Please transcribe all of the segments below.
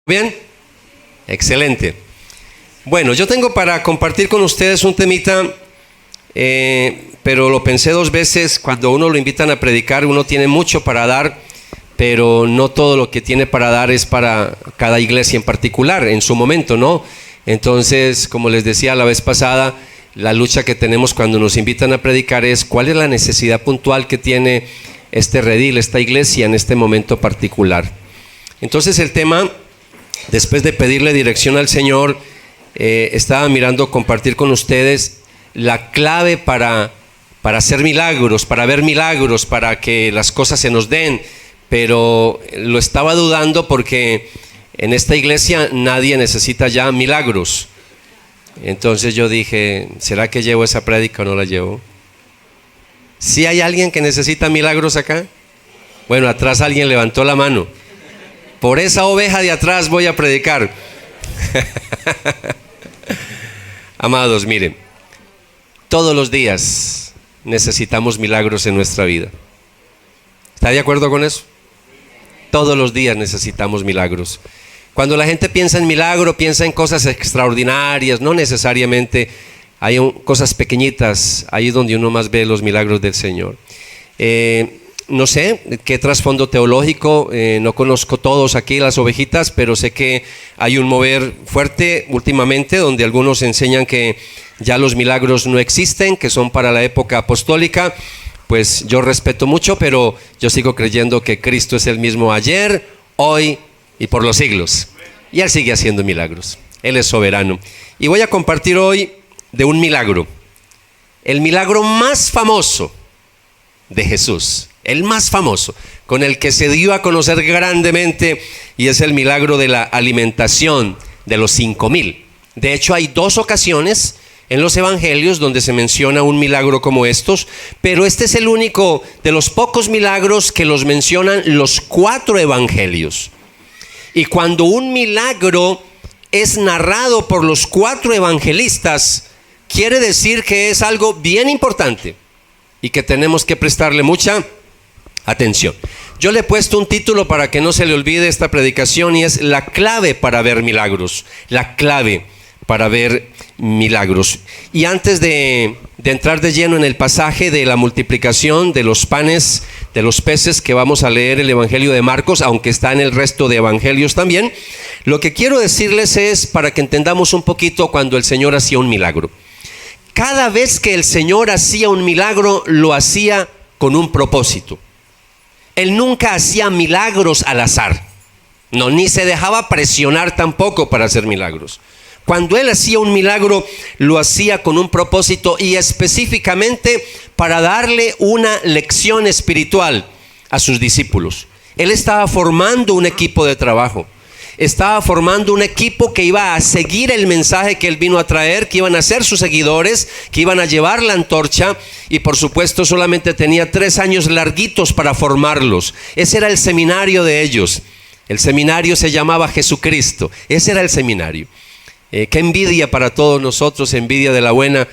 ¿Bien? Excelente. Bueno, yo tengo para compartir con ustedes un temita, pero lo pensé dos veces. Cuando uno lo invitan a predicar, uno tiene mucho para dar, pero no todo lo que tiene para dar es para cada iglesia en particular, en su momento, ¿no? Entonces, como les decía la vez pasada, la lucha que tenemos cuando nos invitan a predicar es cuál es la necesidad puntual que tiene este redil, esta iglesia en este momento particular. Entonces el tema, después de pedirle dirección al Señor, estaba mirando compartir con ustedes la clave para hacer milagros, para ver milagros, para que las cosas se nos den, pero lo estaba dudando porque en esta iglesia nadie necesita ya milagros. Entonces yo dije, ¿será que llevo esa prédica o no la llevo? ¿Sí hay alguien que necesita milagros acá? Bueno, atrás alguien levantó la mano. Por esa oveja de atrás voy a predicar. Amados, miren, todos los días necesitamos milagros en nuestra vida. ¿Está de acuerdo con eso? Todos los días necesitamos milagros. Cuando la gente piensa en milagro, piensa en cosas extraordinarias, no necesariamente. Hay cosas pequeñitas, ahí es donde uno más ve los milagros del Señor. No sé qué trasfondo teológico, no conozco todos aquí las ovejitas, pero sé que hay un mover fuerte últimamente donde algunos enseñan que ya los milagros no existen, que son para la época apostólica. Pues yo respeto mucho, pero yo sigo creyendo que Cristo es el mismo ayer, hoy y por los siglos. Y Él sigue haciendo milagros, Él es soberano. Y voy a compartir hoy de un milagro, el milagro más famoso de Jesús, el más famoso, con el que se dio a conocer grandemente, y es el milagro de la alimentación de los 5,000. De hecho, hay dos ocasiones en los evangelios donde se menciona un milagro como estos, pero este es el único de los pocos milagros que los mencionan los 4 evangelios. Y cuando un milagro es narrado por los 4 evangelistas, quiere decir que es algo bien importante y que tenemos que prestarle mucha atención. Yo le he puesto un título para que no se le olvide esta predicación, y es la clave para ver milagros. La clave para ver milagros. Y antes de entrar de lleno en el pasaje de la multiplicación de los panes, de los peces, que vamos a leer el Evangelio de Marcos, aunque está en el resto de evangelios también, lo que quiero decirles es para que entendamos un poquito cuando el Señor hacía un milagro. Cada vez que el Señor hacía un milagro, lo hacía con un propósito. Él nunca hacía milagros al azar. No, ni se dejaba presionar tampoco para hacer milagros. Cuando Él hacía un milagro, lo hacía con un propósito, y específicamente para darle una lección espiritual a sus discípulos. Él estaba formando un equipo de trabajo. Estaba formando un equipo que iba a seguir el mensaje que Él vino a traer, que iban a ser sus seguidores, que iban a llevar la antorcha, y por supuesto solamente tenía 3 años larguitos para formarlos. Ese era el seminario de ellos. El seminario se llamaba Jesucristo. Ese era el seminario. Qué envidia para todos nosotros, envidia de la buena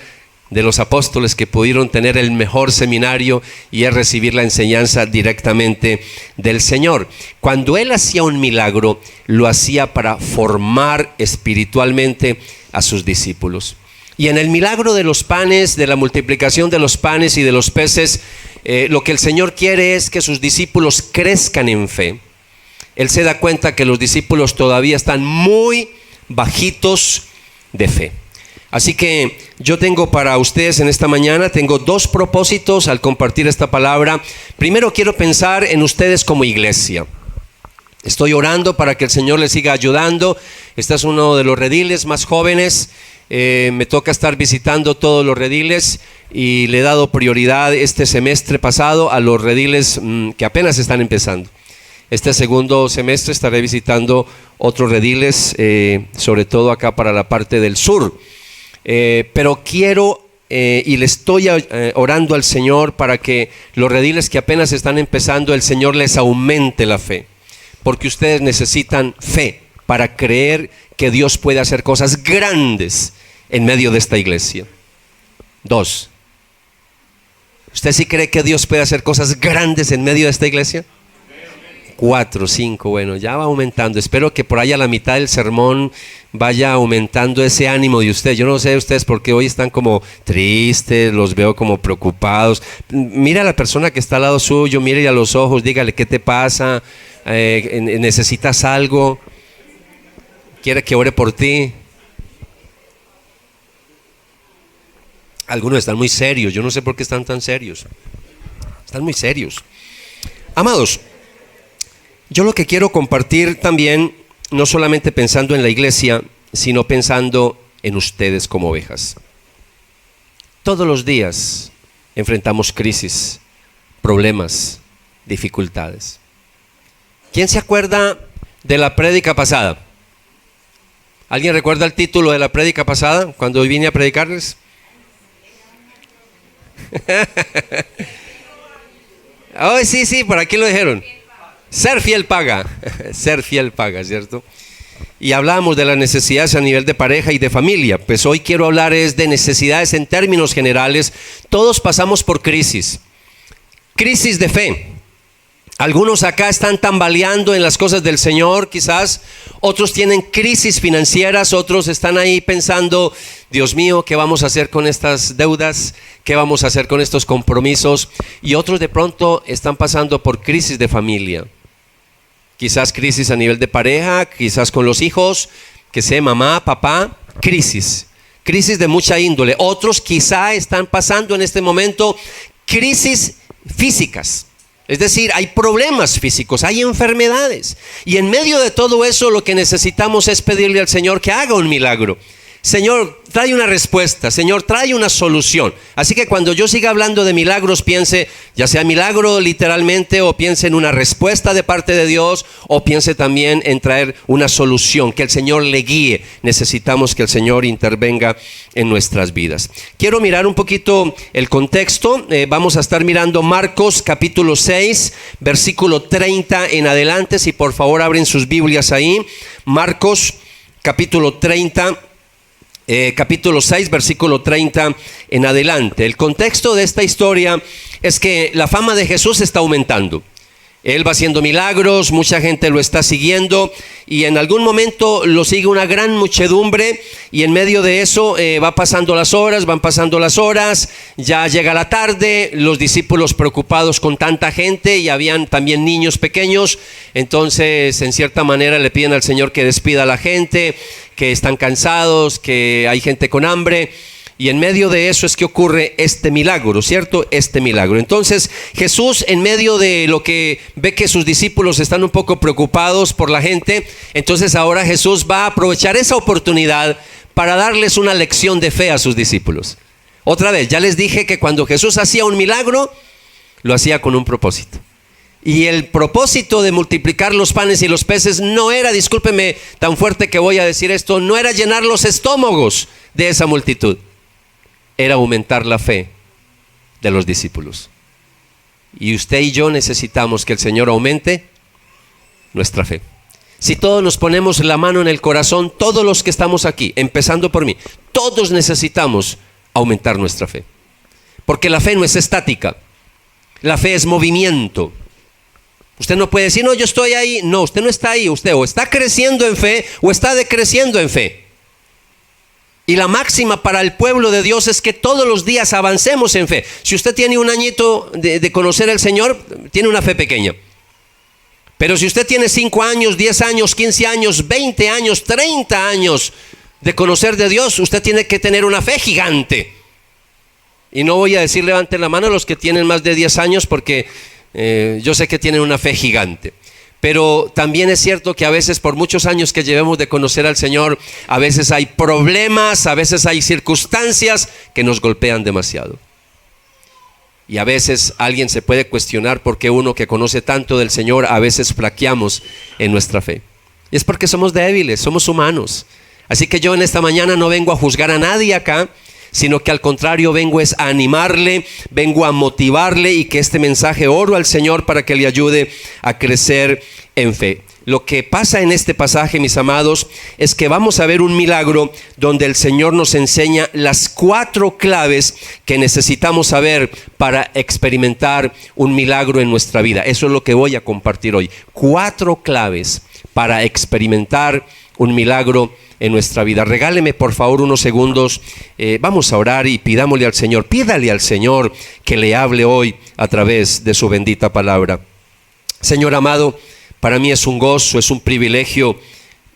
de los apóstoles que pudieron tener el mejor seminario y es recibir la enseñanza directamente del Señor. Cuando Él hacía un milagro, lo hacía para formar espiritualmente a sus discípulos. Y en el milagro de los panes, de la multiplicación de los panes y de los peces, lo que el Señor quiere es que sus discípulos crezcan en fe. Él se da cuenta que los discípulos todavía están muy bajitos de fe. Así que yo tengo para ustedes en esta mañana, tengo 2 propósitos al compartir esta palabra. Primero, quiero pensar en ustedes como iglesia. Estoy orando para que el Señor les siga ayudando. Este es uno de los rediles más jóvenes. Me toca estar visitando todos los rediles y le he dado prioridad este semestre pasado a los rediles que apenas están empezando. Este segundo semestre estaré visitando otros rediles, sobre todo acá para la parte del sur. Pero quiero y le estoy orando al Señor para que los rediles que apenas están empezando, el Señor les aumente la fe. Porque ustedes necesitan fe para creer que Dios puede hacer cosas grandes en medio de esta iglesia. 2. ¿Usted sí cree que Dios puede hacer cosas grandes en medio de esta iglesia? 4, 5, bueno, ya va aumentando. Espero que por ahí a la mitad del sermón vaya aumentando ese ánimo de usted. Yo no sé de ustedes porque hoy están como tristes, los veo como preocupados. Mira a la persona que está al lado suyo, mire a los ojos, dígale qué te pasa, necesitas algo, quiere que ore por ti. Algunos están muy serios, yo no sé por qué están tan serios. Están muy serios. Amados, yo lo que quiero compartir también, no solamente pensando en la iglesia, sino pensando en ustedes como ovejas. Todos los días enfrentamos crisis, problemas, dificultades. ¿Quién se acuerda de la prédica pasada? ¿Alguien recuerda el título de la prédica pasada cuando vine a predicarles? Oh, sí, por aquí lo dijeron. Ser fiel paga. Ser fiel paga, ¿cierto? Y hablábamos de las necesidades a nivel de pareja y de familia. Pues hoy quiero hablar es de necesidades en términos generales. Todos pasamos por crisis. Crisis de fe. Algunos acá están tambaleando en las cosas del Señor, quizás. Otros tienen crisis financieras, otros están ahí pensando, Dios mío, ¿qué vamos a hacer con estas deudas? ¿Qué vamos a hacer con estos compromisos? Y otros de pronto están pasando por crisis de familia. Quizás crisis a nivel de pareja, quizás con los hijos, que sé, mamá, papá, crisis de mucha índole. Otros quizá están pasando en este momento crisis físicas. Es decir, hay problemas físicos, hay enfermedades. Y en medio de todo eso lo que necesitamos es pedirle al Señor que haga un milagro. Señor, trae una respuesta, Señor, trae una solución. Así que cuando yo siga hablando de milagros, piense, ya sea milagro literalmente, o piense en una respuesta de parte de Dios, o piense también en traer una solución, que el Señor le guíe. Necesitamos que el Señor intervenga en nuestras vidas. Quiero mirar un poquito el contexto. Vamos a estar mirando Marcos capítulo 6, versículo 30 en adelante. Si por favor abren sus Biblias ahí. Marcos capítulo 30. Capítulo 6, versículo 30 en adelante. El contexto de esta historia es que la fama de Jesús está aumentando. Él va haciendo milagros, mucha gente lo está siguiendo y en algún momento lo sigue una gran muchedumbre y en medio de eso van pasando las horas, ya llega la tarde, los discípulos preocupados con tanta gente y habían también niños pequeños, entonces en cierta manera le piden al Señor que despida a la gente, que están cansados, que hay gente con hambre. Y en medio de eso es que ocurre este milagro, ¿cierto? Este milagro. Entonces Jesús, en medio de lo que ve que sus discípulos están un poco preocupados por la gente, entonces ahora Jesús va a aprovechar esa oportunidad para darles una lección de fe a sus discípulos. Otra vez, ya les dije que cuando Jesús hacía un milagro, lo hacía con un propósito. Y el propósito de multiplicar los panes y los peces no era, discúlpeme tan fuerte que voy a decir esto, no era llenar los estómagos de esa multitud. Era aumentar la fe de los discípulos. Y usted y yo necesitamos que el Señor aumente nuestra fe. Si todos nos ponemos la mano en el corazón, todos los que estamos aquí, empezando por mí, todos necesitamos aumentar nuestra fe. Porque la fe no es estática, la fe es movimiento. Usted no puede decir, no, yo estoy ahí. No, usted no está ahí, usted o está creciendo en fe o está decreciendo en fe. Y la máxima para el pueblo de Dios es que todos los días avancemos en fe. Si usted tiene un añito de conocer al Señor, tiene una fe pequeña. Pero si usted tiene 5 años, 10 años, 15 años, 20 años, 30 años de conocer de Dios, usted tiene que tener una fe gigante. Y no voy a decir levanten la mano a los que tienen más de 10 años porque yo sé que tienen una fe gigante. Pero también es cierto que a veces por muchos años que llevemos de conocer al Señor, a veces hay problemas, a veces hay circunstancias que nos golpean demasiado. Y a veces alguien se puede cuestionar por qué uno que conoce tanto del Señor a veces flaqueamos en nuestra fe. Y es porque somos débiles, somos humanos. Así que yo en esta mañana no vengo a juzgar a nadie acá, sino que al contrario vengo es a animarle, vengo a motivarle y que este mensaje oro al Señor para que le ayude a crecer en fe. lo que pasa en este pasaje, mis amados, es que vamos a ver un milagro donde el Señor nos enseña las 4 claves que necesitamos saber para experimentar un milagro en nuestra vida. Eso es lo que voy a compartir hoy. 4 claves para experimentar un milagro en nuestra vida. Regáleme por favor unos segundos, vamos a orar y pídale al Señor que le hable hoy a través de su bendita palabra. Señor amado, para mí es un gozo, es un privilegio,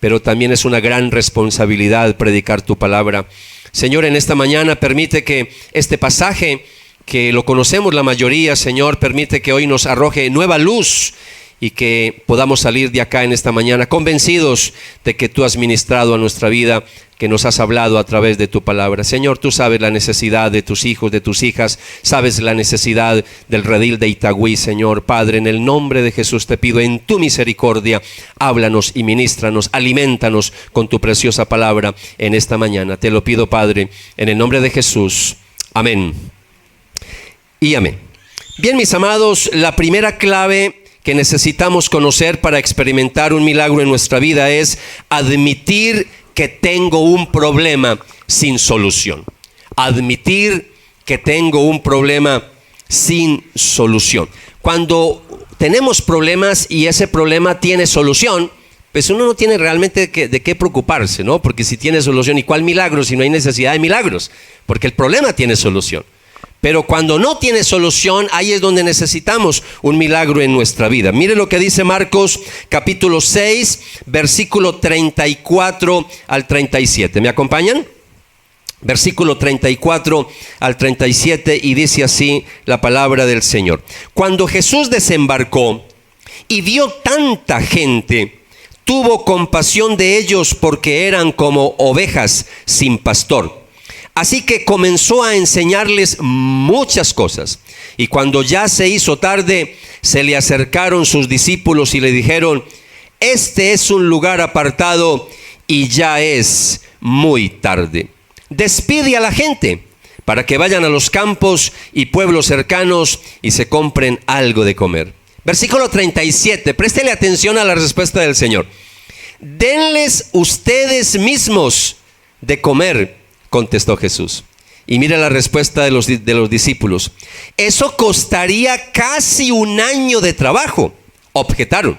pero también es una gran responsabilidad predicar tu palabra. Señor, en esta mañana permite que este pasaje, que lo conocemos la mayoría, Señor, permite que hoy nos arroje nueva luz y que podamos salir de acá en esta mañana convencidos de que tú has ministrado a nuestra vida, que nos has hablado a través de tu palabra. Señor, tú sabes la necesidad de tus hijos, de tus hijas, sabes la necesidad del redil de Itagüí, Señor. Padre, en el nombre de Jesús te pido, en tu misericordia, háblanos y ministranos, alimentanos con tu preciosa palabra en esta mañana. Te lo pido, Padre, en el nombre de Jesús. Amén y amén. Bien, mis amados, la primera clave que necesitamos conocer para experimentar un milagro en nuestra vida es admitir que tengo un problema sin solución. Admitir que tengo un problema sin solución. Cuando tenemos problemas y ese problema tiene solución, pues uno no tiene realmente de qué preocuparse, ¿no? Porque si tiene solución, ¿y cuál milagro si no hay necesidad de milagros? Porque el problema tiene solución. Pero cuando no tiene solución, ahí es donde necesitamos un milagro en nuestra vida. Mire lo que dice Marcos capítulo 6, versículo 34 al 37. ¿Me acompañan? Versículo 34 al 37, y dice así la palabra del Señor. Cuando Jesús desembarcó y vio tanta gente, tuvo compasión de ellos porque eran como ovejas sin pastor. Así que comenzó a enseñarles muchas cosas. Y cuando ya se hizo tarde, se le acercaron sus discípulos y le dijeron: este es un lugar apartado y ya es muy tarde. Despide a la gente para que vayan a los campos y pueblos cercanos y se compren algo de comer. Versículo 37, préstele atención a la respuesta del Señor. Denles ustedes mismos de comer, contestó Jesús. Y mira la respuesta de los discípulos. Eso costaría casi un año de trabajo, objetaron.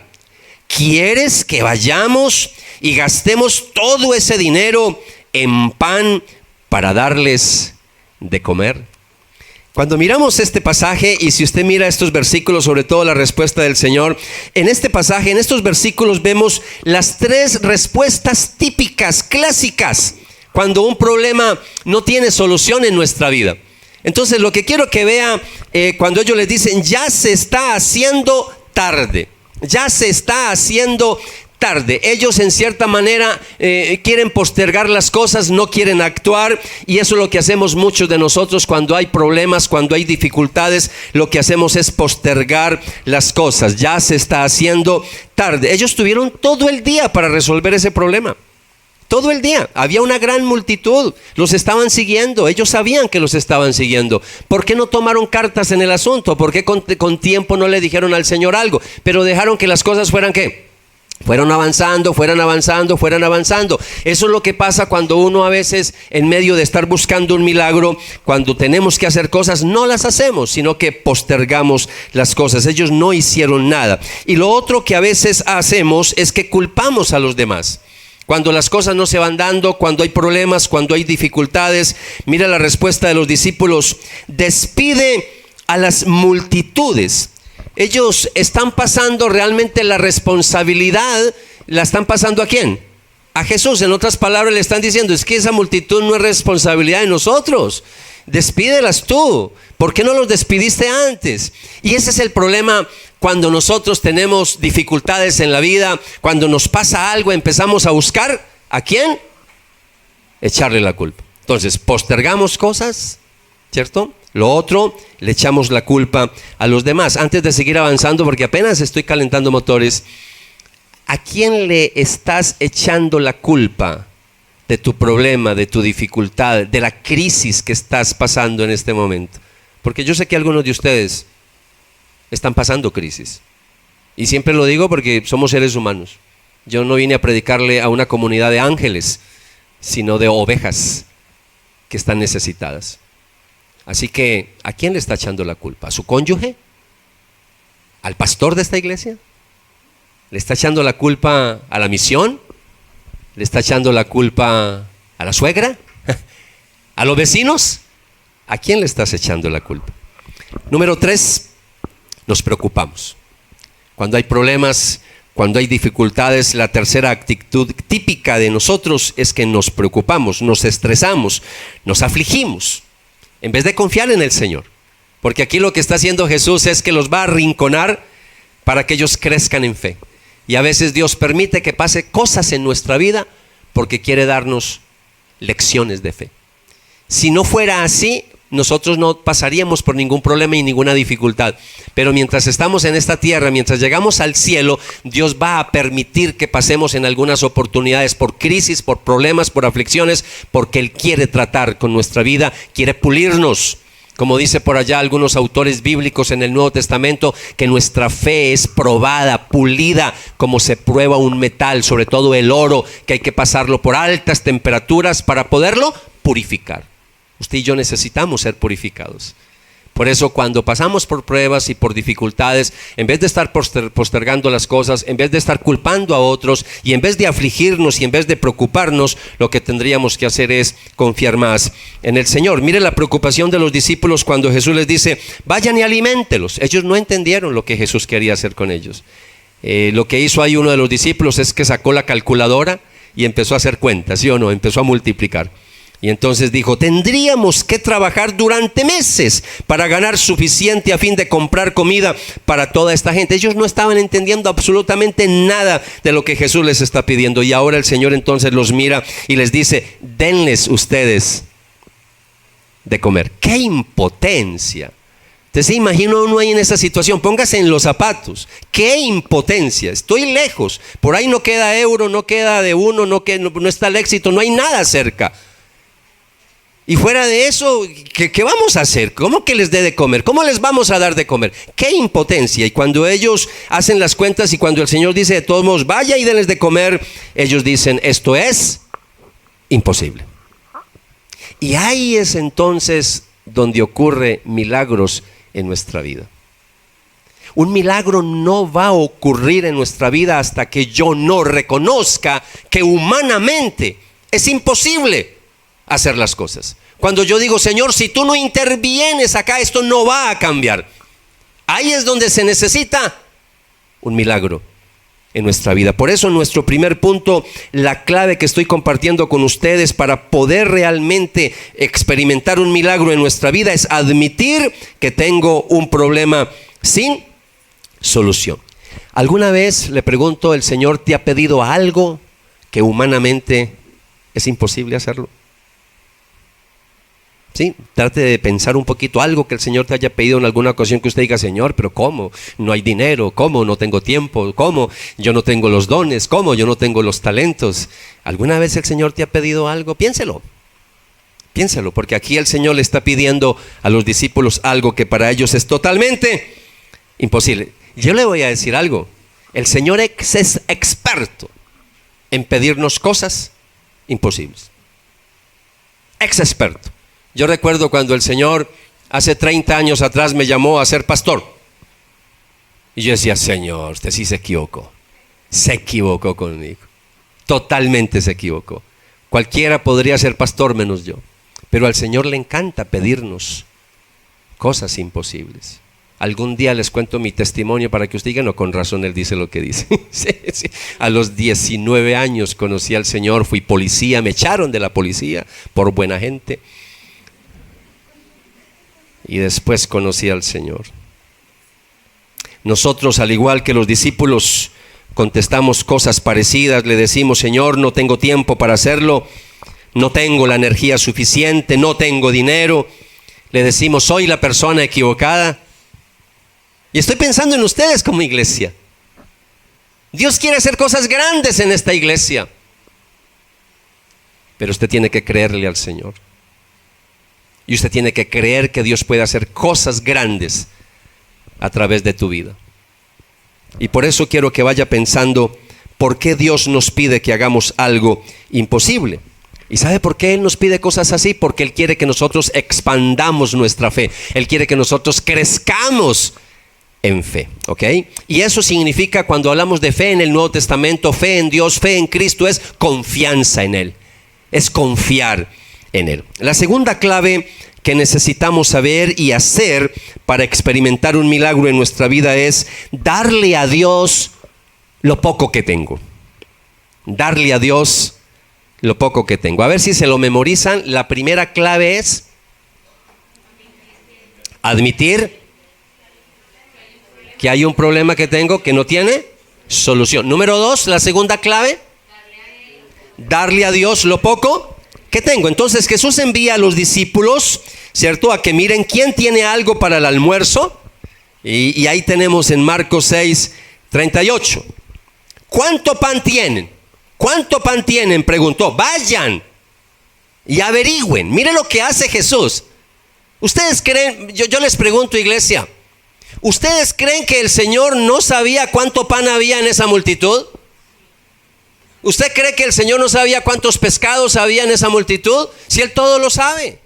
¿Quieres que vayamos y gastemos todo ese dinero en pan para darles de comer? Cuando miramos este pasaje, y si usted mira estos versículos, sobre todo la respuesta del Señor, en este pasaje, en estos versículos vemos las 3 respuestas típicas, clásicas, cuando un problema no tiene solución en nuestra vida. Entonces lo que quiero que vea, cuando ellos les dicen: ya se está haciendo tarde, ya se está haciendo tarde. Ellos en cierta manera quieren postergar las cosas, no quieren actuar, y eso es lo que hacemos muchos de nosotros cuando hay problemas, cuando hay dificultades. Lo que hacemos es postergar las cosas. Ya se está haciendo tarde. Ellos tuvieron todo el día para resolver ese problema. Todo el día, había una gran multitud, los estaban siguiendo, ellos sabían que los estaban siguiendo. ¿Por qué no tomaron cartas en el asunto? ¿Por qué con tiempo no le dijeron al Señor algo? Pero dejaron que las cosas fueran ¿qué? Fueron avanzando. Eso es lo que pasa cuando uno a veces, en medio de estar buscando un milagro, cuando tenemos que hacer cosas, no las hacemos, sino que postergamos las cosas. Ellos no hicieron nada. Y lo otro que a veces hacemos es que culpamos a los demás. Cuando las cosas no se van dando, cuando hay problemas, cuando hay dificultades, mira la respuesta de los discípulos: despide a las multitudes. Ellos están pasando realmente la responsabilidad, ¿la están pasando a quién? A Jesús. En otras palabras, le están diciendo: es que esa multitud no es responsabilidad de nosotros, despídelas tú. ¿Por qué no los despidiste antes? Y ese es el problema. Cuando nosotros tenemos dificultades en la vida, cuando nos pasa algo, empezamos a buscar ¿a quién? Echarle la culpa. Entonces, postergamos cosas, ¿cierto? Lo otro, le echamos la culpa a los demás. Antes de seguir avanzando, porque apenas estoy calentando motores, ¿a quién le estás echando la culpa de tu problema, de tu dificultad, de la crisis que estás pasando en este momento? Porque yo sé que algunos de ustedes están pasando crisis. Y siempre lo digo porque somos seres humanos. Yo no vine a predicarle a una comunidad de ángeles, sino de ovejas que están necesitadas. Así que, ¿a quién le está echando la culpa? ¿A su cónyuge? ¿Al pastor de esta iglesia? ¿Le está echando la culpa a la misión? ¿Le está echando la culpa a la suegra? ¿A los vecinos? ¿A quién le estás echando la culpa? Número 3, nos preocupamos. Cuando hay problemas, cuando hay dificultades, la tercera actitud típica de nosotros es que nos preocupamos, nos estresamos, nos afligimos, en vez de confiar en el Señor. Porque aquí lo que está haciendo Jesús es que los va a arrinconar para que ellos crezcan en fe. Y a veces Dios permite que pase cosas en nuestra vida porque quiere darnos lecciones de fe. Si no fuera así, nosotros no pasaríamos por ningún problema y ninguna dificultad. Pero mientras estamos en esta tierra, mientras llegamos al cielo, Dios va a permitir que pasemos en algunas oportunidades por crisis, por problemas, por aflicciones, porque Él quiere tratar con nuestra vida, quiere pulirnos. Como dice por allá algunos autores bíblicos en el Nuevo Testamento, que nuestra fe es probada, pulida, como se prueba un metal, sobre todo el oro, que hay que pasarlo por altas temperaturas para poderlo purificar. Usted y yo necesitamos ser purificados. Por eso cuando pasamos por pruebas y por dificultades, en vez de estar postergando las cosas, en vez de estar culpando a otros y en vez de afligirnos y en vez de preocuparnos, lo que tendríamos que hacer es confiar más en el Señor. Mire la preocupación de los discípulos cuando Jesús les dice, vayan y aliméntelos. Ellos no entendieron lo que Jesús quería hacer con ellos. Lo que hizo ahí uno de los discípulos es que sacó la calculadora y empezó a hacer cuentas, ¿sí o no? Empezó a multiplicar. Y entonces dijo, tendríamos que trabajar durante meses para ganar suficiente a fin de comprar comida para toda esta gente. Ellos no estaban entendiendo absolutamente nada de lo que Jesús les está pidiendo. Y ahora el Señor entonces los mira y les dice, denles ustedes de comer. ¡Qué impotencia! Usted se imagina uno ahí en esa situación, póngase en los zapatos. ¡Qué impotencia! Estoy lejos, por ahí no queda euro, no queda de uno, no está el éxito, no hay nada cerca. Y fuera de eso, ¿qué vamos a hacer? ¿Cómo que les dé de comer? ¿Cómo les vamos a dar de comer? ¡Qué impotencia! Y cuando ellos hacen las cuentas y cuando el Señor dice de todos modos, vaya y denles de comer, ellos dicen, esto es imposible. Y ahí es entonces donde ocurre milagros en nuestra vida. Un milagro no va a ocurrir en nuestra vida hasta que yo no reconozca que humanamente es imposible hacer las cosas. Cuando yo digo, Señor, si tú no intervienes acá, esto no va a cambiar. Ahí es donde se necesita un milagro en nuestra vida. Por eso nuestro primer punto, la clave que estoy compartiendo con ustedes para poder realmente experimentar un milagro en nuestra vida es admitir que tengo un problema sin solución. ¿Alguna vez, le pregunto, el Señor te ha pedido algo que humanamente es imposible hacerlo? Sí, trate de pensar un poquito algo que el Señor te haya pedido en alguna ocasión que usted diga, Señor, pero ¿cómo? No hay dinero, ¿cómo? No tengo tiempo, ¿cómo? Yo no tengo los dones, ¿cómo? Yo no tengo los talentos. ¿Alguna vez el Señor te ha pedido algo? Piénselo, porque aquí el Señor le está pidiendo a los discípulos algo que para ellos es totalmente imposible. Yo le voy a decir algo, el Señor es experto en pedirnos cosas imposibles. Experto. Yo recuerdo cuando el Señor hace 30 años atrás me llamó a ser pastor. Y yo decía, Señor, usted sí se equivocó. Se equivocó conmigo. Totalmente se equivocó. Cualquiera podría ser pastor menos yo. Pero al Señor le encanta pedirnos cosas imposibles. Algún día les cuento mi testimonio para que usted diga, no, con razón él dice lo que dice. Sí. A los 19 años conocí al Señor, fui policía, me echaron de la policía por buena gente. Y después conocí al Señor. Nosotros, al igual que los discípulos, contestamos cosas parecidas. Le decimos, Señor, no tengo tiempo para hacerlo, no tengo la energía suficiente, no tengo dinero. Le decimos, soy la persona equivocada. Y estoy pensando en ustedes como iglesia. Dios quiere hacer cosas grandes en esta iglesia. Pero usted tiene que creerle al Señor. Y usted tiene que creer que Dios puede hacer cosas grandes a través de tu vida. Y por eso quiero que vaya pensando, ¿por qué Dios nos pide que hagamos algo imposible? ¿Y sabe por qué Él nos pide cosas así? Porque Él quiere que nosotros expandamos nuestra fe. Él quiere que nosotros crezcamos en fe, ¿ok? Y eso significa, cuando hablamos de fe en el Nuevo Testamento, fe en Dios, fe en Cristo, es confianza en Él. Es confiar en Él. La segunda clave que necesitamos saber y hacer para experimentar un milagro en nuestra vida es darle a Dios lo poco que tengo. Darle a Dios lo poco que tengo. A ver si se lo memorizan. La primera clave es admitir que hay un problema que tengo que no tiene solución. Número 2, la segunda clave, darle a Dios lo poco que tengo. Entonces Jesús envía a los discípulos, ¿cierto?, a que miren quién tiene algo para el almuerzo. Y ahí tenemos en Marcos 6:38. ¿Cuánto pan tienen? ¿Cuánto pan tienen?, preguntó. Vayan y averigüen. Mire lo que hace Jesús. ¿Ustedes creen? Yo les pregunto, iglesia, ¿ustedes creen que el Señor no sabía cuánto pan había en esa multitud? ¿Usted cree que el Señor no sabía cuántos pescados había en esa multitud? Si Él todo lo sabe.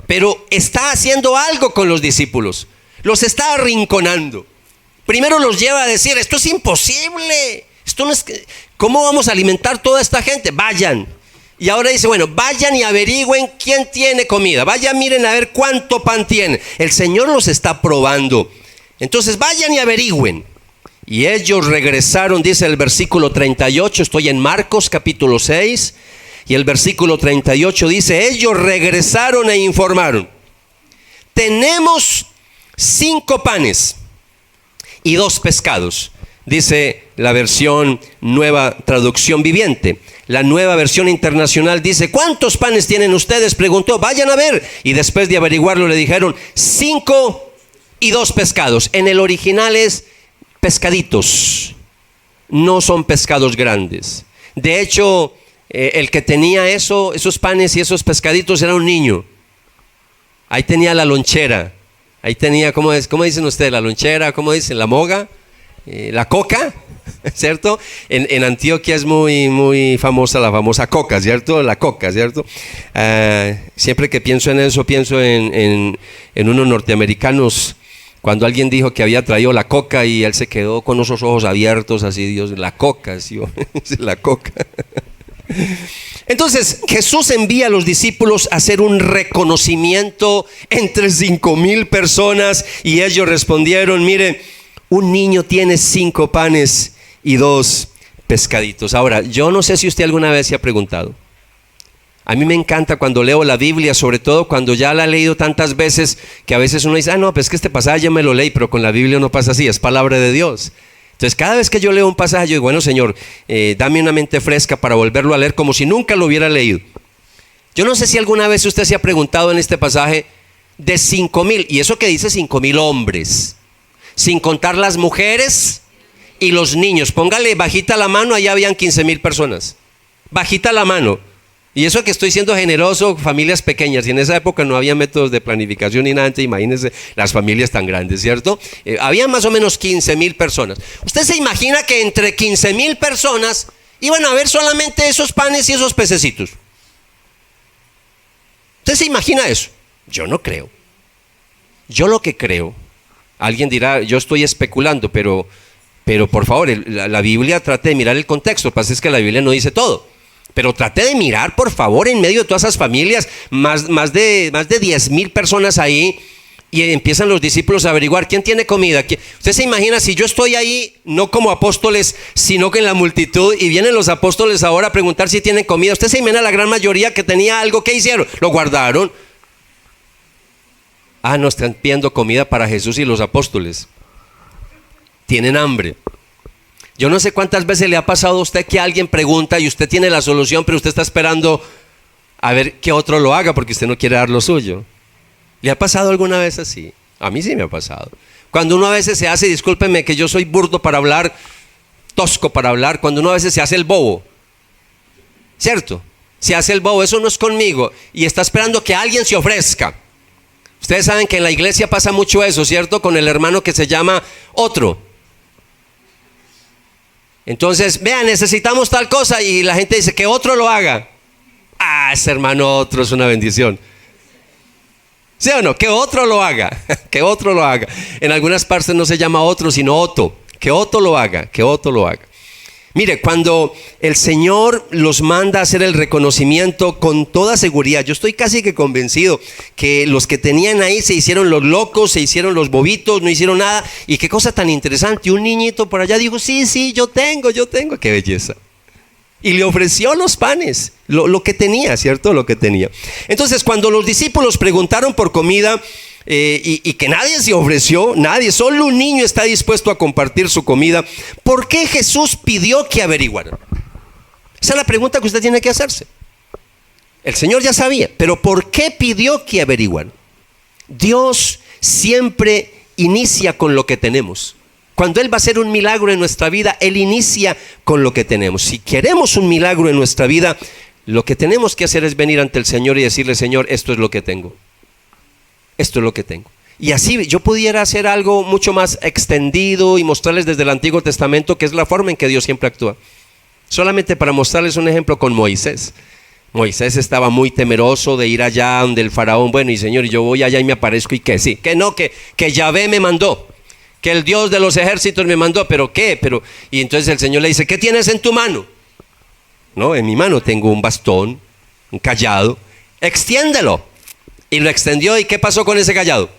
Pero está haciendo algo con los discípulos. Los está arrinconando. Primero los lleva a decir, esto es imposible. Esto no es, ¿cómo vamos a alimentar toda esta gente? Vayan. Y ahora dice, bueno, vayan y averigüen quién tiene comida. Vayan, miren a ver cuánto pan tienen. El Señor los está probando. Entonces vayan y averigüen. Y ellos regresaron, dice el versículo 38, estoy en Marcos capítulo 6, y el versículo 38 dice, ellos regresaron e informaron, tenemos 5 panes y 2 pescados, dice la versión Nueva Traducción Viviente. La Nueva Versión Internacional dice, ¿cuántos panes tienen ustedes?, preguntó. Vayan a ver. Y después de averiguarlo le dijeron, 5 y 2 pescados. En el original es pescaditos, no son pescados grandes. De hecho, el que tenía esos panes y esos pescaditos era un niño. Ahí tenía la lonchera. Ahí tenía, ¿cómo dicen ustedes? La lonchera, ¿cómo dicen? La moga, la coca, ¿cierto? En Antioquia es muy, muy famosa la famosa coca, ¿cierto? La coca, ¿cierto? Siempre que pienso en eso, pienso en unos norteamericanos. Cuando alguien dijo que había traído la coca y él se quedó con esos ojos abiertos, así, Dios, la coca, ¿sí? La coca. Entonces Jesús envía a los discípulos a hacer un reconocimiento entre 5,000 personas y ellos respondieron, mire, un niño tiene 5 panes y 2 pescaditos. Ahora, yo no sé si usted alguna vez se ha preguntado. A mí me encanta cuando leo la Biblia, sobre todo cuando ya la he leído tantas veces, que a veces uno dice, no, pues es que este pasaje ya me lo leí, pero con la Biblia no pasa así, es palabra de Dios. Entonces cada vez que yo leo un pasaje, yo digo, bueno, Señor, dame una mente fresca para volverlo a leer como si nunca lo hubiera leído. Yo no sé si alguna vez usted se ha preguntado en este pasaje de 5,000, y eso que dice 5,000 hombres, sin contar las mujeres y los niños. Póngale bajita la mano, allá habían 15,000 personas. Bajita la mano. Y eso que estoy siendo generoso, familias pequeñas, y en esa época no había métodos de planificación ni nada, entonces imagínense las familias tan grandes, ¿cierto? Había más o menos 15,000 personas. ¿Usted se imagina que entre 15,000 personas iban a ver solamente esos panes y esos pececitos? ¿Usted se imagina eso? Yo no creo. Yo lo que creo, alguien dirá, yo estoy especulando, pero por favor, la Biblia trate de mirar el contexto. Lo que pasa es que la Biblia no dice todo. Pero trate de mirar, por favor, en medio de todas esas familias, más de 10,000 personas ahí, y empiezan los discípulos a averiguar quién tiene comida. Usted se imagina si yo estoy ahí, no como apóstoles, sino que en la multitud, y vienen los apóstoles ahora a preguntar si tienen comida. Usted se imagina la gran mayoría que tenía algo, ¿qué hicieron? Lo guardaron. No están pidiendo comida para Jesús y los apóstoles. Tienen hambre. Yo no sé cuántas veces le ha pasado a usted que alguien pregunta y usted tiene la solución, pero usted está esperando a ver que otro lo haga porque usted no quiere dar lo suyo. ¿Le ha pasado alguna vez así? A mí sí me ha pasado. Cuando uno a veces se hace, discúlpeme que yo soy burdo para hablar, tosco para hablar, cuando uno a veces se hace el bobo, ¿cierto? Se hace el bobo, eso no es conmigo, y está esperando que alguien se ofrezca. Ustedes saben que en la iglesia pasa mucho eso, ¿cierto? Con el hermano que se llama otro. Entonces, vean, necesitamos tal cosa y la gente dice que otro lo haga. Ah, ese hermano otro es una bendición. ¿Sí o no? Que otro lo haga, que otro lo haga. En algunas partes no se llama otro, sino Otto. Que otro lo haga, que otro lo haga. Mire, cuando el Señor los manda a hacer el reconocimiento, con toda seguridad, yo estoy casi que convencido que los que tenían ahí se hicieron los locos, se hicieron los bobitos, no hicieron nada. Y qué cosa tan interesante, un niñito por allá dijo, sí, yo tengo, qué belleza. Y le ofreció los panes, lo que tenía, ¿cierto? Lo que tenía. Entonces, cuando los discípulos preguntaron por comida, y que nadie se ofreció, nadie, solo un niño está dispuesto a compartir su comida, ¿por qué Jesús pidió que averiguaran? Esa es la pregunta que usted tiene que hacerse. El Señor ya sabía, pero ¿por qué pidió que averiguaran? Dios siempre inicia con lo que tenemos. Cuando Él va a hacer un milagro en nuestra vida, Él inicia con lo que tenemos. Si queremos un milagro en nuestra vida, lo que tenemos que hacer es venir ante el Señor y decirle, Señor, esto es lo que tengo. Esto es lo que tengo. Y así yo pudiera hacer algo mucho más extendido y mostrarles desde el Antiguo Testamento, que es la forma en que Dios siempre actúa. Solamente para mostrarles un ejemplo con Moisés. Moisés estaba muy temeroso de ir allá donde el faraón, bueno, y Señor, yo voy allá y me aparezco y que sí, que no, que Yahvé me mandó, que el Dios de los ejércitos me mandó, pero ¿qué? Y entonces el Señor le dice, ¿qué tienes en tu mano? No, en mi mano tengo un bastón, un cayado, extiéndelo. Y lo extendió, ¿y qué pasó con ese cayado?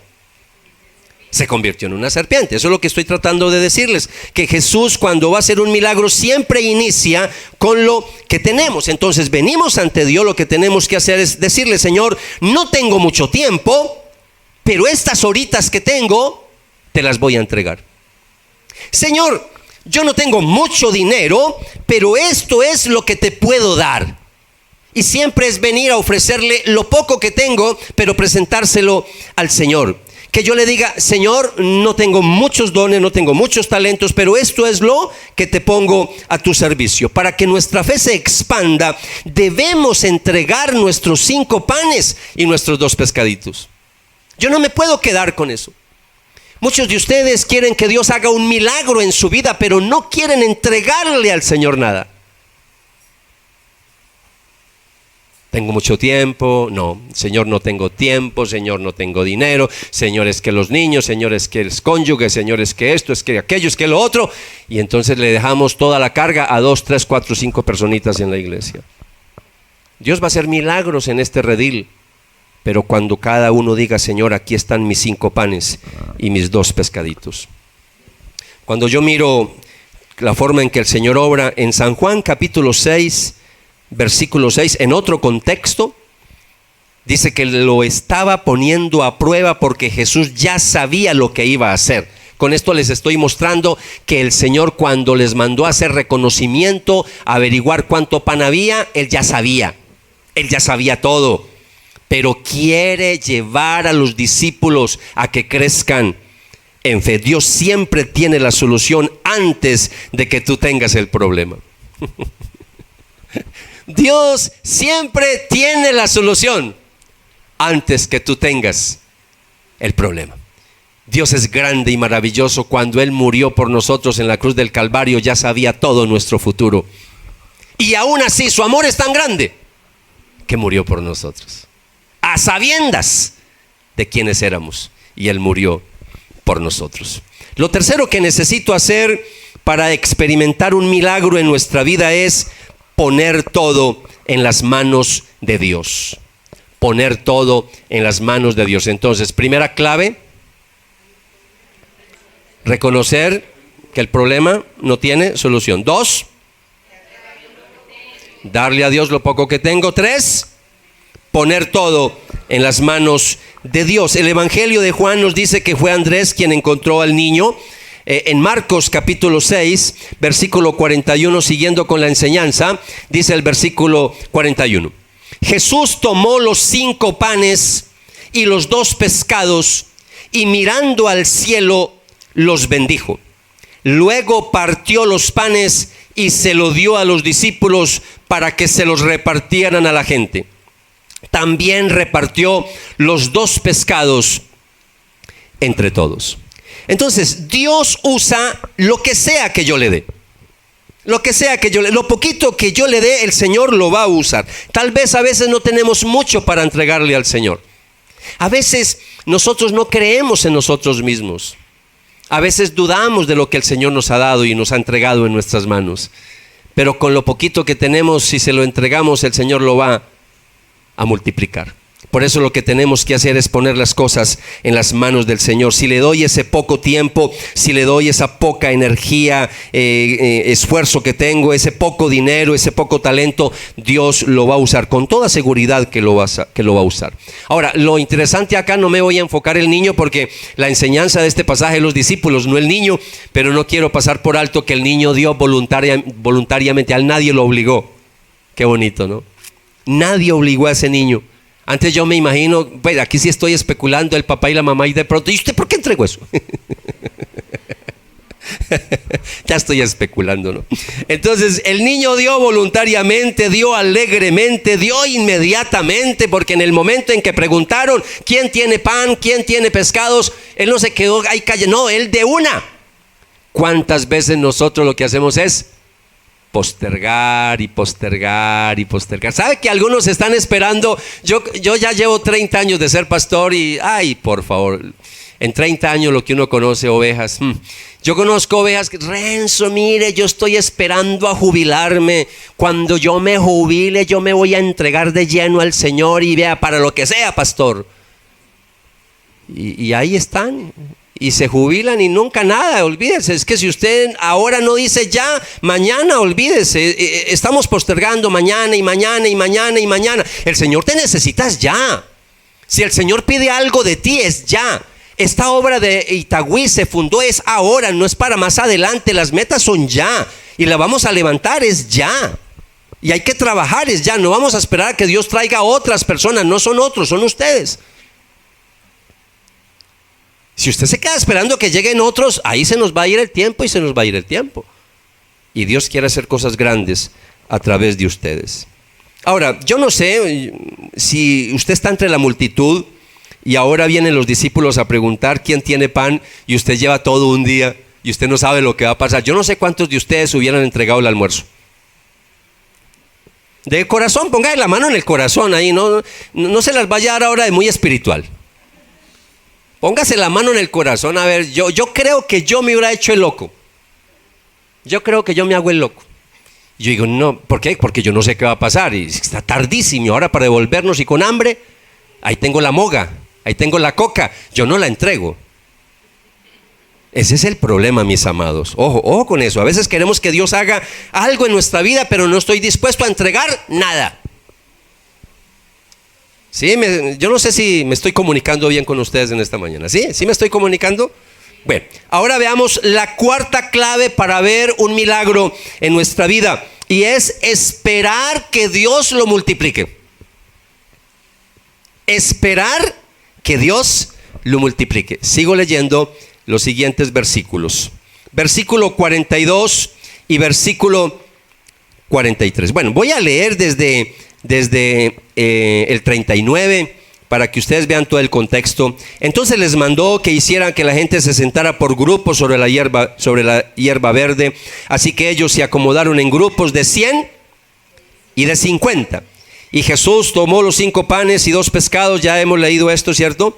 Se convirtió en una serpiente. Eso es lo que estoy tratando de decirles, que Jesús cuando va a hacer un milagro siempre inicia con lo que tenemos. Entonces venimos ante Dios, lo que tenemos que hacer es decirle, Señor, no tengo mucho tiempo, pero estas horitas que tengo, te las voy a entregar. Señor, yo no tengo mucho dinero, pero esto es lo que te puedo dar. Y siempre es venir a ofrecerle lo poco que tengo, pero presentárselo al Señor. Que yo le diga, Señor, no tengo muchos dones, no tengo muchos talentos, pero esto es lo que te pongo a tu servicio. Para que nuestra fe se expanda, debemos entregar nuestros 5 panes y nuestros 2 pescaditos. Yo no me puedo quedar con eso. Muchos de ustedes quieren que Dios haga un milagro en su vida, pero no quieren entregarle al Señor nada. Tengo mucho tiempo, no, Señor, no tengo tiempo, Señor, no tengo dinero, Señor, es que los niños, Señor, es que el cónyuge, Señor, es que esto, es que aquello, es que lo otro, y entonces le dejamos toda la carga a 2, 3, 4, 5 personitas en la iglesia. Dios va a hacer milagros en este redil, pero cuando cada uno diga, Señor, aquí están mis 5 panes y mis 2 pescaditos. Cuando yo miro la forma en que el Señor obra en San Juan capítulo 6, versículo 6, en otro contexto, dice que lo estaba poniendo a prueba porque Jesús ya sabía lo que iba a hacer. Con esto les estoy mostrando que el Señor, cuando les mandó a hacer reconocimiento, averiguar cuánto pan había, Él ya sabía todo, pero quiere llevar a los discípulos a que crezcan en fe. Dios siempre tiene la solución antes de que tú tengas el problema. Dios siempre tiene la solución antes que tú tengas el problema. Dios es grande y maravilloso. Cuando Él murió por nosotros en la cruz del Calvario, ya sabía todo nuestro futuro. Y aún así su amor es tan grande que murió por nosotros, a sabiendas de quiénes éramos, y Él murió por nosotros. Lo tercero que necesito hacer para experimentar un milagro en nuestra vida es poner todo en las manos de Dios. Poner todo en las manos de Dios. Entonces, primera clave, reconocer que el problema no tiene solución. 2, darle a Dios lo poco que tengo. 3, poner todo en las manos de Dios. El Evangelio de Juan nos dice que fue Andrés quien encontró al niño. En Marcos capítulo 6, versículo 41, siguiendo con la enseñanza, dice el versículo 41. Jesús tomó los 5 panes y los 2 pescados y mirando al cielo los bendijo. Luego partió los panes y se lo dio a los discípulos para que se los repartieran a la gente. También repartió los 2 pescados entre todos. Entonces, Dios usa lo que sea que yo le dé. Lo que sea que lo poquito que yo le dé, el Señor lo va a usar. Tal vez a veces no tenemos mucho para entregarle al Señor. A veces nosotros no creemos en nosotros mismos. A veces dudamos de lo que el Señor nos ha dado y nos ha entregado en nuestras manos. Pero con lo poquito que tenemos, si se lo entregamos, el Señor lo va a multiplicar. Por eso lo que tenemos que hacer es poner las cosas en las manos del Señor. Si le doy ese poco tiempo, si le doy esa poca energía, esfuerzo que tengo, ese poco dinero, ese poco talento, Dios lo va a usar con toda seguridad que lo va a usar. Ahora, lo interesante acá, no me voy a enfocar el niño porque la enseñanza de este pasaje es los discípulos, no el niño, pero no quiero pasar por alto que el niño dio voluntariamente, a él nadie lo obligó. Qué bonito, ¿no? Nadie obligó a ese niño. Antes yo me imagino, pues aquí sí estoy especulando, el papá y la mamá, y de pronto, ¿y usted por qué entregó eso? Ya estoy especulando, ¿no? Entonces el niño dio voluntariamente, dio alegremente, dio inmediatamente, porque en el momento en que preguntaron quién tiene pan, quién tiene pescados, él no se quedó ahí callado, no, él de una. ¿Cuántas veces nosotros lo que hacemos es postergar y postergar y postergar? ¿Sabe que algunos están esperando? Yo ya llevo 30 años de ser pastor y, ay, por favor, en 30 años lo que uno conoce, ovejas. Yo conozco ovejas que, Renzo, mire, yo estoy esperando a jubilarme. Cuando yo me jubile, yo me voy a entregar de lleno al Señor y vea, para lo que sea, pastor. Y ahí están. Y se jubilan y nunca nada, olvídese. Es que si usted ahora no dice ya, mañana olvídese. Estamos postergando mañana y mañana y mañana y mañana. El Señor te necesitas ya. Si el Señor pide algo de ti, es ya. Esta obra de Itagüí se fundó, es ahora, no es para más adelante. Las metas son ya. Y la vamos a levantar, es ya. Y hay que trabajar, es ya. No vamos a esperar a que Dios traiga a otras personas. No son otros, son ustedes. Si usted se queda esperando que lleguen otros, ahí se nos va a ir el tiempo y se nos va a ir el tiempo. Y Dios quiere hacer cosas grandes a través de ustedes. Ahora, yo no sé si usted está entre la multitud y ahora vienen los discípulos a preguntar quién tiene pan y usted lleva todo un día y usted no sabe lo que va a pasar. Yo no sé cuántos de ustedes hubieran entregado el almuerzo. De corazón, póngale la mano en el corazón ahí, no se las vaya a dar ahora de muy espiritual. Póngase la mano en el corazón. A ver, yo creo que yo me hubiera hecho el loco. Yo creo que yo me hago el loco. Yo digo, no, ¿por qué? Porque yo no sé qué va a pasar. Y está tardísimo. Ahora para devolvernos y con hambre, ahí tengo la moga, ahí tengo la coca. Yo no la entrego. Ese es el problema, mis amados. Ojo con eso. A veces queremos que Dios haga algo en nuestra vida, pero no estoy dispuesto a entregar nada. Sí, yo no sé si me estoy comunicando bien con ustedes en esta mañana. ¿Sí? ¿Sí me estoy comunicando? Bueno, ahora veamos la cuarta clave para ver un milagro en nuestra vida. Y es esperar que Dios lo multiplique. Esperar que Dios lo multiplique. Sigo leyendo los siguientes versículos. Versículo 42 y versículo 43. Bueno, voy a leer desde el 39 para que ustedes vean todo el contexto. Entonces les mandó que hicieran que la gente se sentara por grupos sobre la hierba verde. Así que ellos se acomodaron en grupos de 100 y de 50. Y Jesús tomó los 5 panes y 2 pescados. Ya hemos leído esto, ¿cierto?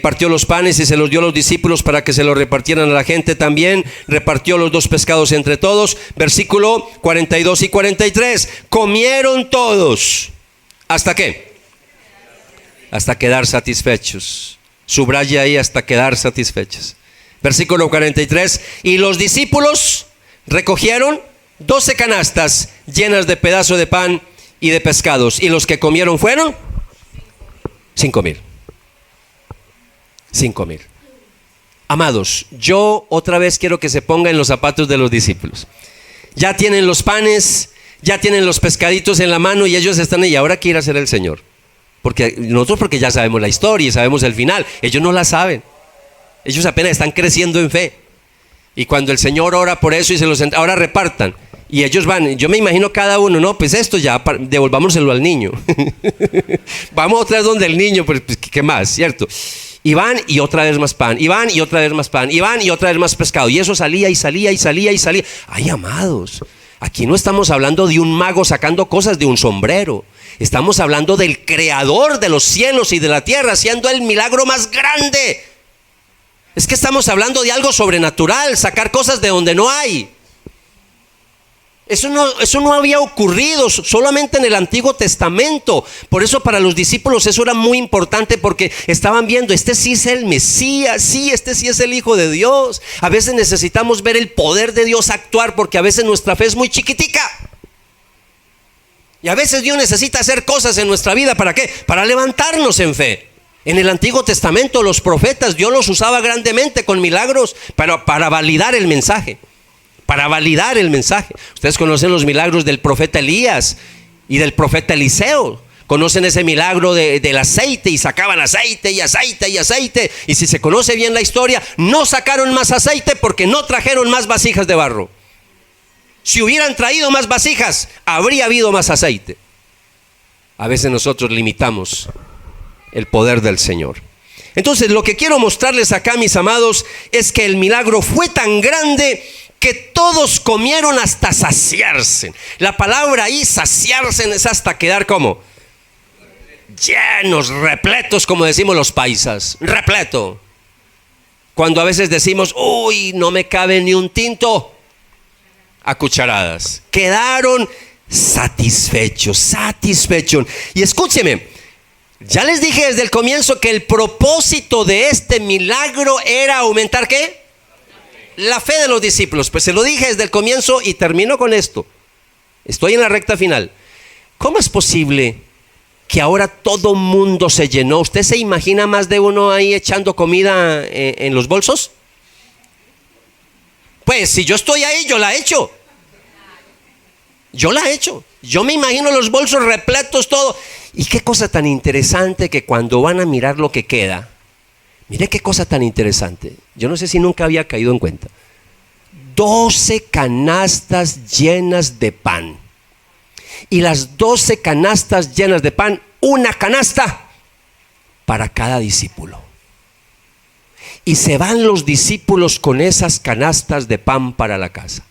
Partió los panes y se los dio a los discípulos para que se los repartieran a la gente. También repartió los 2 pescados entre todos. Versículo 42 y 43. Comieron todos. ¿Hasta qué? Hasta quedar satisfechos. Subraya ahí, hasta quedar satisfechos. Versículo 43. Y los discípulos recogieron 12 canastas llenas de pedazos de pan y de pescados. Y los que comieron fueron 5,000. 5,000. Amados, yo otra vez quiero que se pongan en los zapatos de los discípulos. Ya tienen los panes, ya tienen los pescaditos en la mano y ellos están ahí. ¿Ahora qué irá a hacer el Señor? Porque nosotros, porque ya sabemos la historia y sabemos el final. Ellos no la saben. Ellos apenas están creciendo en fe. Y cuando el Señor ora por eso y se los ahora repartan. Y ellos van, yo me imagino cada uno, no, pues esto ya, devolvámoselo al niño. Vamos otra vez donde el niño, pues ¿qué más? ¿Cierto? Y van y otra vez más pan, y van y otra vez más pan, y van y otra vez más pescado. Y eso salía y salía y salía y salía. Ay, amados, aquí no estamos hablando de un mago sacando cosas de un sombrero. Estamos hablando del creador de los cielos y de la tierra, haciendo el milagro más grande. Es que estamos hablando de algo sobrenatural, sacar cosas de donde no hay. Eso no había ocurrido solamente en el Antiguo Testamento. Por eso para los discípulos eso era muy importante, porque estaban viendo, este sí es el Mesías, sí, este sí es el Hijo de Dios. A veces necesitamos ver el poder de Dios actuar, porque a veces nuestra fe es muy chiquitica. Y a veces Dios necesita hacer cosas en nuestra vida. ¿Para qué? Para levantarnos en fe. En el Antiguo Testamento los profetas Dios los usaba grandemente con milagros para validar el mensaje. Para validar el mensaje. Ustedes conocen los milagros del profeta Elías y del profeta Eliseo. Conocen ese milagro del aceite, y sacaban aceite y aceite y aceite. Y si se conoce bien la historia, no sacaron más aceite porque no trajeron más vasijas de barro. Si hubieran traído más vasijas, habría habido más aceite. A veces nosotros limitamos el poder del Señor. Entonces, lo que quiero mostrarles acá, mis amados, es que el milagro fue tan grande que todos comieron hasta saciarse. La palabra ahí, saciarse, es hasta quedar como llenos, repletos, como decimos los paisas. Repleto. Cuando a veces decimos, uy, no me cabe ni un tinto, a cucharadas. Quedaron satisfechos. Y escúcheme, ya les dije desde el comienzo que el propósito de este milagro era aumentar ¿qué? La fe de los discípulos. Pues se lo dije desde el comienzo y termino con esto. Estoy en la recta final. ¿Cómo es posible que ahora todo mundo se llenó? ¿Usted se imagina más de uno ahí echando comida en los bolsos? Pues si yo estoy ahí, yo la he hecho. Yo me imagino los bolsos repletos, todo. Y qué cosa tan interesante que cuando van a mirar lo que queda, mire qué cosa tan interesante. Yo no sé si nunca había caído en cuenta. 12 canastas llenas de pan. Y las 12 canastas llenas de pan, una canasta para cada discípulo. Y se van los discípulos con esas canastas de pan para la casa.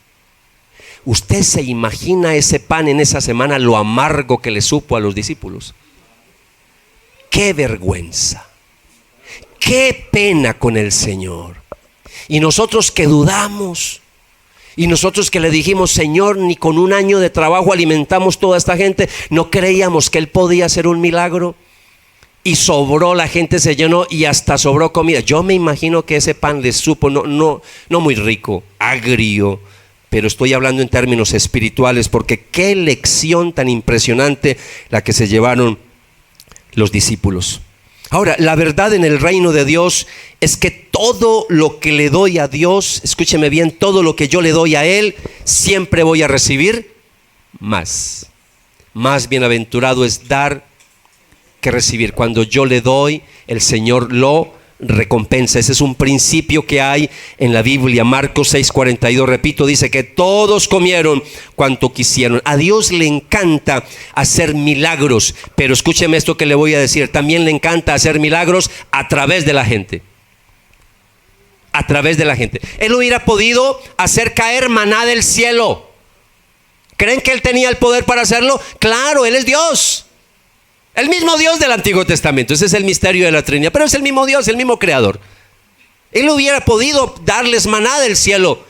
¿Usted se imagina ese pan en esa semana, lo amargo que le supo a los discípulos? ¡Qué vergüenza! ¡Qué pena con el Señor! Y nosotros que dudamos, y nosotros que le dijimos, Señor, ni con un año de trabajo alimentamos toda esta gente, no creíamos que Él podía hacer un milagro. Y sobró, la gente se llenó y hasta sobró comida. Yo me imagino que ese pan les supo no muy rico, agrio, pero estoy hablando en términos espirituales, porque qué lección tan impresionante la que se llevaron los discípulos. Ahora, la verdad en el reino de Dios es que todo lo que le doy a Dios, escúcheme bien, todo lo que yo le doy a Él, siempre voy a recibir más. Más bienaventurado es dar que recibir. Cuando yo le doy, el Señor lo recompensa. Ese es un principio que hay en la Biblia. Marcos 6:42, repito, dice que todos comieron cuanto quisieron. A Dios le encanta hacer milagros, pero escúcheme esto que le voy a decir, también le encanta hacer milagros a través de la gente. A través de la gente. Él hubiera podido hacer caer maná del cielo. ¿Creen que Él tenía el poder para hacerlo? Claro, Él es Dios. El mismo Dios del Antiguo Testamento. Ese es el misterio de la Trinidad. Pero es el mismo Dios, el mismo Creador. Él hubiera podido darles maná del cielo.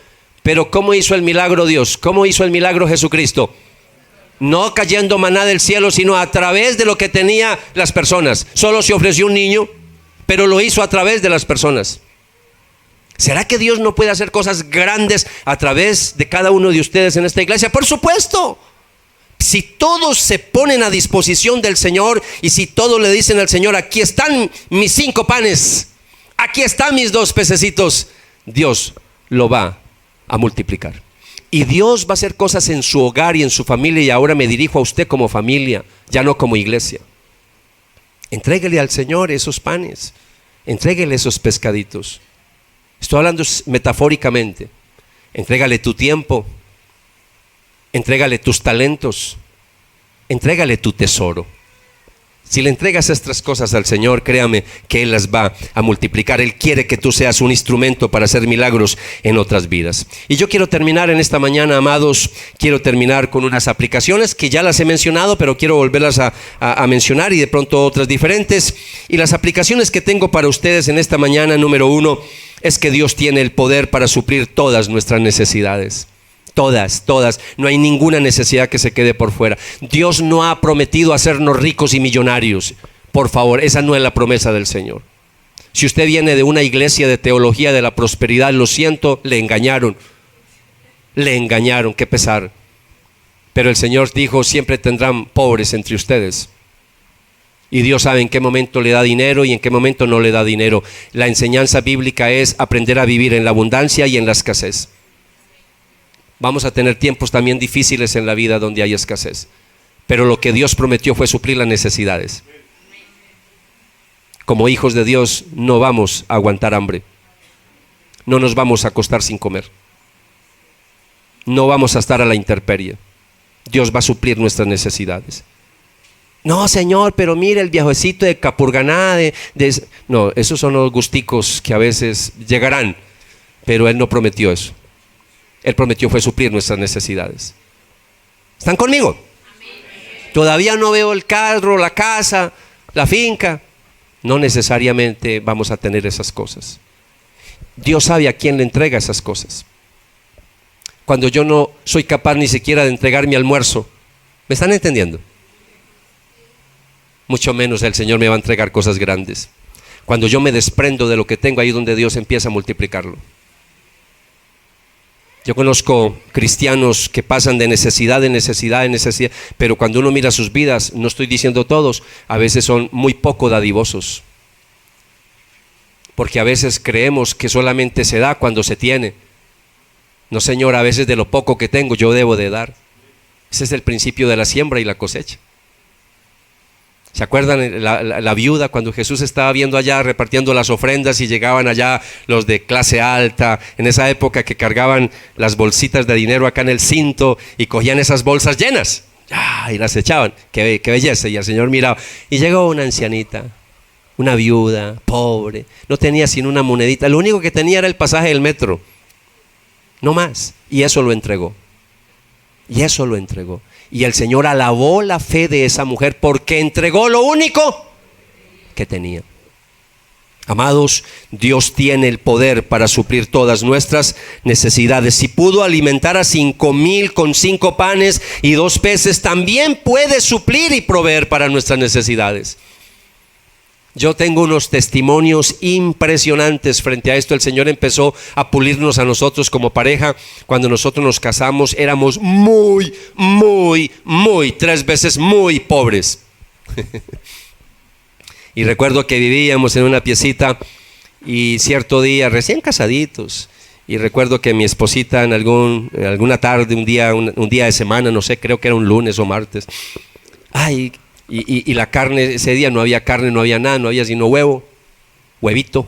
Pero ¿cómo hizo el milagro Dios? ¿Cómo hizo el milagro Jesucristo? No cayendo maná del cielo, sino a través de lo que tenían las personas. Solo se ofreció un niño, pero lo hizo a través de las personas. ¿Será que Dios no puede hacer cosas grandes a través de cada uno de ustedes en esta iglesia? Por supuesto. Si todos se ponen a disposición del Señor y si todos le dicen al Señor, aquí están mis 5 panes, aquí están mis 2 pececitos, Dios lo va a multiplicar. Y Dios va a hacer cosas en su hogar y en su familia. Y ahora me dirijo a usted como familia, ya no como iglesia. Entréguele al Señor esos panes, entréguele esos pescaditos. Estoy hablando metafóricamente. Entrégale tu tiempo. Entrégale tus talentos, entrégale tu tesoro. Si le entregas estas cosas al Señor, créame que Él las va a multiplicar. Él quiere que tú seas un instrumento para hacer milagros en otras vidas. Y yo quiero terminar en esta mañana, amados, quiero terminar con unas aplicaciones que ya las he mencionado, pero quiero volverlas a mencionar y de pronto otras diferentes. Y las aplicaciones que tengo para ustedes en esta mañana, número 1, es que Dios tiene el poder para suplir todas nuestras necesidades. Todas. No hay ninguna necesidad que se quede por fuera. Dios no ha prometido hacernos ricos y millonarios. Por favor, esa no es la promesa del Señor. Si usted viene de una iglesia de teología de la prosperidad, lo siento, le engañaron. Qué pesar. Pero el Señor dijo, siempre tendrán pobres entre ustedes. Y Dios sabe en qué momento le da dinero y en qué momento no le da dinero. La enseñanza bíblica es aprender a vivir en la abundancia y en la escasez. Vamos a tener tiempos también difíciles en la vida donde hay escasez. Pero lo que Dios prometió fue suplir las necesidades. Como hijos de Dios no vamos a aguantar hambre. No nos vamos a acostar sin comer. No vamos a estar a la intemperie. Dios va a suplir nuestras necesidades. No, Señor, pero mire el viajecito de Capurganá. No, esos son los gusticos que a veces llegarán. Pero Él no prometió eso. Él prometió fue suplir nuestras necesidades. ¿Están conmigo? Amén. Todavía no veo el carro, la casa, la finca. No necesariamente vamos a tener esas cosas. Dios sabe a quién le entrega esas cosas. Cuando yo no soy capaz ni siquiera de entregar mi almuerzo, ¿me están entendiendo? Mucho menos el Señor me va a entregar cosas grandes. Cuando yo me desprendo de lo que tengo, ahí es donde Dios empieza a multiplicarlo. Yo conozco cristianos que pasan de necesidad en necesidad, pero cuando uno mira sus vidas, no estoy diciendo todos, a veces son muy poco dadivosos. Porque a veces creemos que solamente se da cuando se tiene. No, Señor, a veces de lo poco que tengo yo debo de dar. Ese es el principio de la siembra y la cosecha. ¿Se acuerdan la viuda cuando Jesús estaba viendo allá repartiendo las ofrendas y llegaban allá los de clase alta, en esa época que cargaban las bolsitas de dinero acá en el cinto y cogían esas bolsas llenas y las echaban? Qué belleza. Y el Señor miraba y llegó una ancianita, una viuda, pobre, no tenía sino una monedita, lo único que tenía era el pasaje del metro, no más, y eso lo entregó. Y el Señor alabó la fe de esa mujer porque entregó lo único que tenía. Amados, Dios tiene el poder para suplir todas nuestras necesidades. Si pudo alimentar a 5,000 con 5 panes y 2 peces, también puede suplir y proveer para nuestras necesidades. Yo tengo unos testimonios impresionantes frente a esto. El Señor empezó a pulirnos a nosotros como pareja. Cuando nosotros nos casamos éramos muy, 3 veces muy pobres. Y recuerdo que vivíamos en una piecita y cierto día, recién casaditos, y recuerdo que mi esposita en alguna tarde, un día de semana, no sé, creo que era un lunes o martes, y la carne, ese día no había carne, no había nada, no había sino huevito.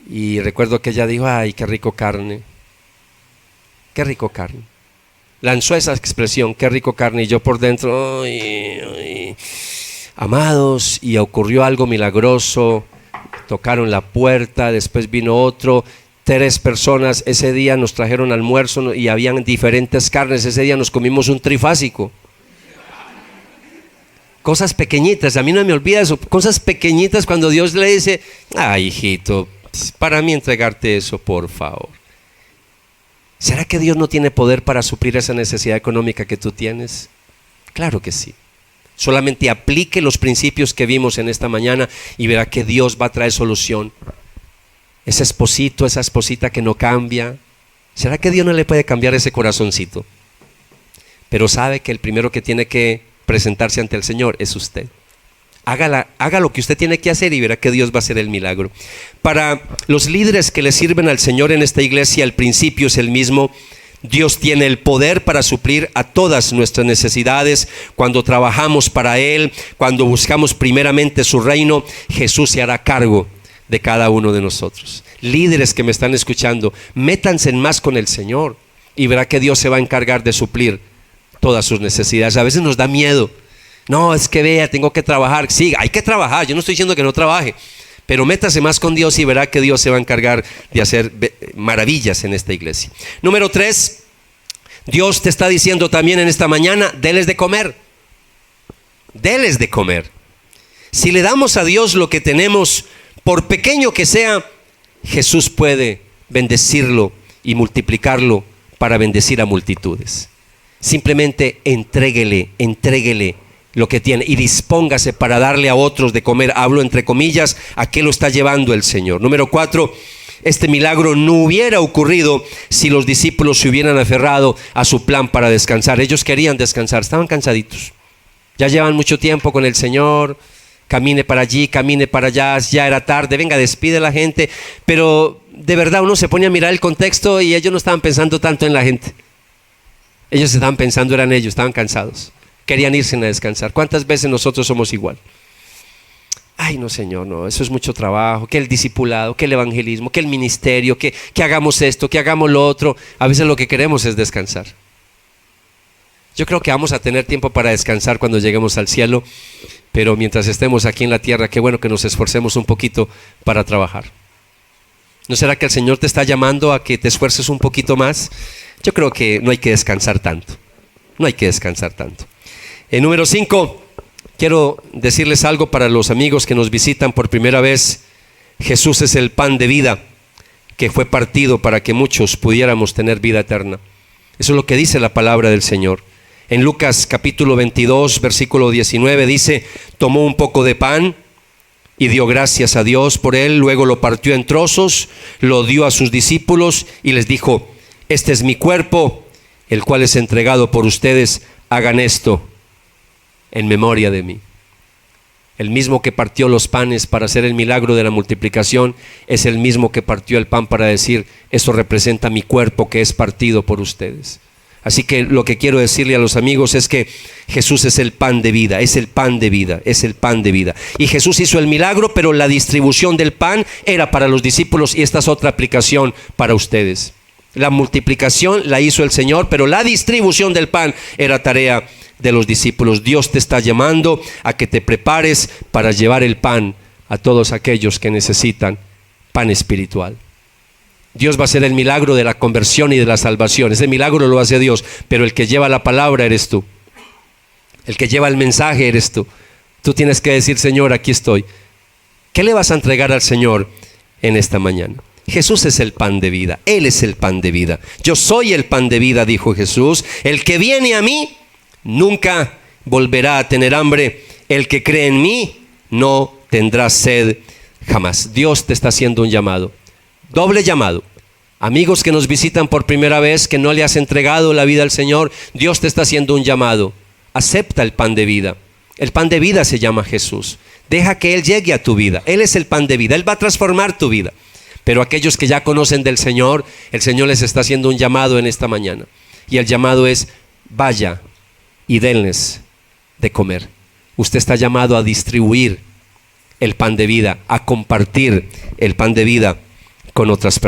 Y recuerdo que ella dijo, ay, qué rico carne. Lanzó esa expresión, qué rico carne, y yo por dentro, ay. Amados, y ocurrió algo milagroso. Tocaron la puerta, después vino otro, 3 personas, ese día nos trajeron almuerzo y habían diferentes carnes. Ese día nos comimos un trifásico. Cosas pequeñitas, a mí no me olvida eso, cosas pequeñitas cuando Dios le dice, ay, hijito, para mí entregarte eso, por favor. ¿Será que Dios no tiene poder para suplir esa necesidad económica que tú tienes? Claro que sí. Solamente aplique los principios que vimos en esta mañana y verá que Dios va a traer solución. Ese esposito, esa esposita que no cambia, ¿será que Dios no le puede cambiar ese corazoncito? Pero sabe que el primero que tiene que presentarse ante el Señor es usted. Haga lo que usted tiene que hacer y verá que Dios va a hacer el milagro. Para los líderes que le sirven al Señor en esta iglesia, el principio es el mismo. Dios tiene el poder para suplir a todas nuestras necesidades. Cuando trabajamos para Él, cuando buscamos primeramente su reino, Jesús se hará cargo de cada uno de nosotros. Líderes que me están escuchando, métanse en más con el Señor y verá que Dios se va a encargar de suplir todas sus necesidades. A veces nos da miedo No, es que vea, tengo que trabajar. Sí, hay que trabajar, yo no estoy diciendo que no trabaje, pero métase más con Dios y verá que Dios se va a encargar de hacer maravillas en esta iglesia. Número 3, Dios te está diciendo también en esta mañana, déles de comer. Déles de comer. Si le damos a Dios lo que tenemos, por pequeño que sea, Jesús puede bendecirlo y multiplicarlo para bendecir a multitudes. Simplemente entréguele lo que tiene y dispóngase para darle a otros de comer. Hablo entre comillas, ¿a qué lo está llevando el Señor? Número 4, este milagro no hubiera ocurrido si los discípulos se hubieran aferrado a su plan para descansar. Ellos querían descansar, estaban cansaditos. Ya llevan mucho tiempo con el Señor. Camine para allí, camine para allá, ya era tarde, venga, despide a la gente. Pero de verdad uno se pone a mirar el contexto y ellos no estaban pensando tanto en la gente. Ellos estaban pensando, eran ellos, estaban cansados. Querían irse a descansar. ¿Cuántas veces nosotros somos igual? Ay, no, Señor, no, eso es mucho trabajo, que el discipulado, que el evangelismo, que el ministerio, que hagamos esto, que hagamos lo otro. A veces lo que queremos es descansar. Yo creo que vamos a tener tiempo para descansar cuando lleguemos al cielo, pero mientras estemos aquí en la tierra, qué bueno que nos esforcemos un poquito para trabajar. ¿No será que el Señor te está llamando a que te esfuerces un poquito más? Yo creo que no hay que descansar tanto. No hay que descansar tanto. Número 5, quiero decirles algo para los amigos que nos visitan por primera vez. Jesús es el pan de vida que fue partido para que muchos pudiéramos tener vida eterna. Eso es lo que dice la palabra del Señor. En Lucas capítulo 22, versículo 19 dice, tomó un poco de pan y dio gracias a Dios por él, luego lo partió en trozos, lo dio a sus discípulos y les dijo, este es mi cuerpo, el cual es entregado por ustedes, hagan esto en memoria de mí. El mismo que partió los panes para hacer el milagro de la multiplicación es el mismo que partió el pan para decir, esto representa mi cuerpo que es partido por ustedes. Así que lo que quiero decirle a los amigos es que Jesús es el pan de vida, es el pan de vida, es el pan de vida. Y Jesús hizo el milagro, pero la distribución del pan era para los discípulos y esta es otra aplicación para ustedes. La multiplicación la hizo el Señor, pero la distribución del pan era tarea de los discípulos. Dios te está llamando a que te prepares para llevar el pan a todos aquellos que necesitan pan espiritual. Dios va a hacer el milagro de la conversión y de la salvación. Ese milagro lo hace Dios, pero el que lleva la palabra eres tú. El que lleva el mensaje eres tú. Tú tienes que decir, Señor, aquí estoy. ¿Qué le vas a entregar al Señor en esta mañana? Jesús es el pan de vida. Él es el pan de vida. Yo soy el pan de vida, dijo Jesús. El que viene a mí nunca volverá a tener hambre. El que cree en mí no tendrá sed jamás. Dios te está haciendo un llamado. Doble llamado. Amigos que nos visitan por primera vez, que no le has entregado la vida al Señor, Dios te está haciendo un llamado. Acepta el pan de vida. El pan de vida se llama Jesús. Deja que Él llegue a tu vida. Él es el pan de vida. Él va a transformar tu vida. Pero aquellos que ya conocen del Señor, el Señor les está haciendo un llamado en esta mañana. Y el llamado es, vaya y denles de comer. Usted está llamado a distribuir el pan de vida, a compartir el pan de vida con otras personas.